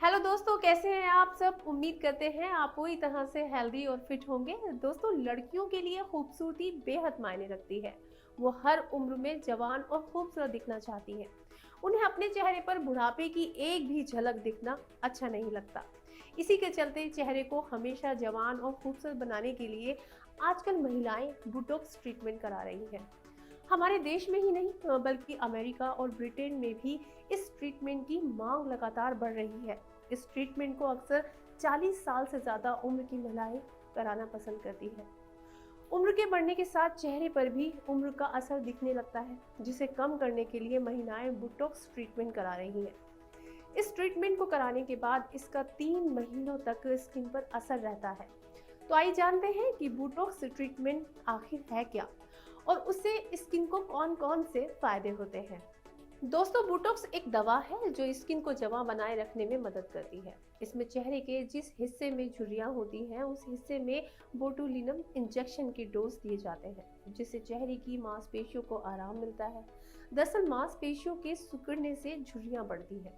Hello दोस्तों, कैसे हैं आप सब। उम्मीद करते हैं आप पूरी तरह से हेल्दी और फिट होंगे। दोस्तों, लड़कियों के लिए खूबसूरती बेहद मायने रखती है। वो हर उम्र में जवान और खूबसूरत दिखना चाहती हैं। उन्हें अपने चेहरे पर बुढ़ापे की एक भी झलक दिखना अच्छा नहीं लगता। इसी के चलते चेहरे को हमेशा जवान और खूबसूरत बनाने के लिए आजकल महिलाएं बुटॉक्स ट्रीटमेंट करा रही हैं। हमारे देश में ही नहीं बल्कि अमेरिका और ब्रिटेन में भी इस ट्रीटमेंट की मांग लगातार बढ़ रही है। इस ट्रीटमेंट को अक्सर 40 साल से ज्यादा उम्र की महिलाएं कराना पसंद करती हैं। उम्र के बढ़ने के साथ चेहरे पर भी उम्र का असर दिखने लगता है, जिसे कम करने के लिए महिलाएं बुटॉक्स ट्रीटमेंट करा रही हैं। इस ट्रीटमेंट को कराने के बाद इसका 3 महीनों तक स्किन पर असर रहता है। तो आइए जानते हैं कि बुटॉक्स ट्रीटमेंट आखिर है क्या और उससे स्किन को कौन कौन से फायदे होते हैं। दोस्तों, बोटॉक्स एक दवा है जो स्किन को जमा बनाए रखने में मदद करती है। इसमें चेहरे के जिस हिस्से में झुर्रियां होती हैं उस हिस्से में बोटुलिनम इंजेक्शन के डोज दिए जाते हैं, जिससे चेहरे की मांसपेशियों को आराम मिलता है। दरअसल मांसपेशियों के सिकुड़ने से झुर्रियां बढ़ती हैं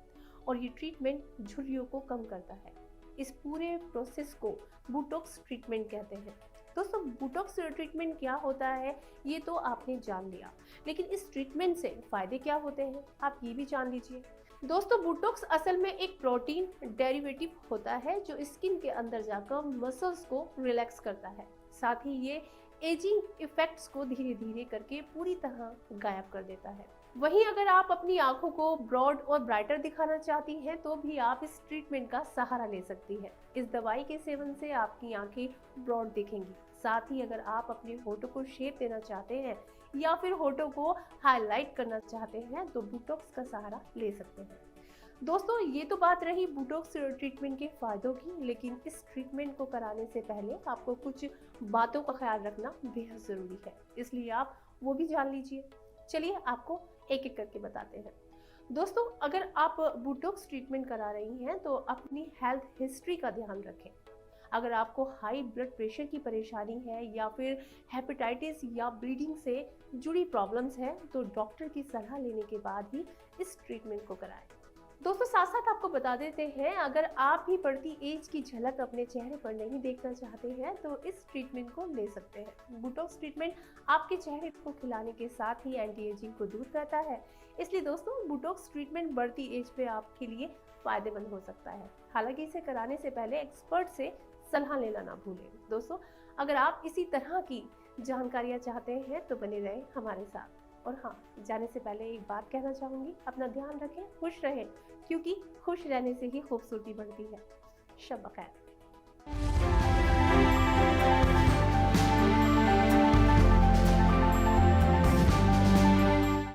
और ये ट्रीटमेंट झुर्रियों को कम करता है। इस पूरे प्रोसेस को बोटॉक्स ट्रीटमेंट कहते हैं। दोस्तों, बोटॉक्स ट्रीटमेंट क्या होता है ये तो आपने जान लिया, लेकिन इस ट्रीटमेंट से फायदे क्या होते हैं आप ये भी जान लीजिए। दोस्तों, बोटॉक्स असल में एक प्रोटीन डेरिवेटिव होता है जो स्किन के अंदर जाकर मसल्स को रिलैक्स करता है। साथ ही ये एजिंग इफेक्ट्स को धीरे धीरे करके पूरी तरह गायब कर देता है। वहीं अगर आप अपनी आंखों को ब्रॉड और ब्राइटर दिखाना चाहती हैं तो भी आप इस ट्रीटमेंट का सहारा ले सकती हैं। इस दवाई के सेवन से आपकी आंखें ब्रॉड दिखेंगी। साथ ही अगर आप अपने होठों को शेप देना चाहते हैं या फिर होठों को हाईलाइट करना चाहते हैं तो बोटॉक्स का सहारा ले सकते हैं। दोस्तों, ये तो बात रही बोटॉक्स ट्रीटमेंट के फायदों की, लेकिन इस ट्रीटमेंट को कराने से पहले आपको कुछ बातों का ख्याल रखना बेहद जरूरी है, इसलिए आप वो भी जान लीजिए। चलिए आपको एक एक करके बताते हैं। दोस्तों, अगर आप बोटॉक्स ट्रीटमेंट करा रही हैं तो अपनी हेल्थ हिस्ट्री का ध्यान रखें। अगर आपको हाई ब्लड प्रेशर की परेशानी है या फिर हेपेटाइटिस या ब्लीडिंग से जुड़ी प्रॉब्लम्स है तो डॉक्टर की सलाह लेने के बाद ही इस ट्रीटमेंट को कराएं। दोस्तों, साथ साथ आपको बता देते हैं, अगर आप भी बढ़ती एज की झलक अपने चेहरे पर नहीं देखना चाहते हैं तो इस ट्रीटमेंट को ले सकते हैं। बोटॉक्स ट्रीटमेंट आपके चेहरे को खिलाने के साथ ही एंटी एजिंग को दूर करता है। इसलिए दोस्तों, बोटॉक्स ट्रीटमेंट बढ़ती एज पे आपके लिए फायदेमंद हो सकता है। हालांकि इसे कराने से पहले एक्सपर्ट से सलाह लेना ना भूलें। दोस्तों, अगर आप इसी तरह की जानकारियां चाहते हैं तो बने रहें हमारे साथ। और हाँ, जाने से पहले एक बात कहना चाहूंगी, अपना ध्यान रखें, खुश रहें, क्योंकि खुश रहने से ही खूबसूरती बढ़ती है। शब बखैर।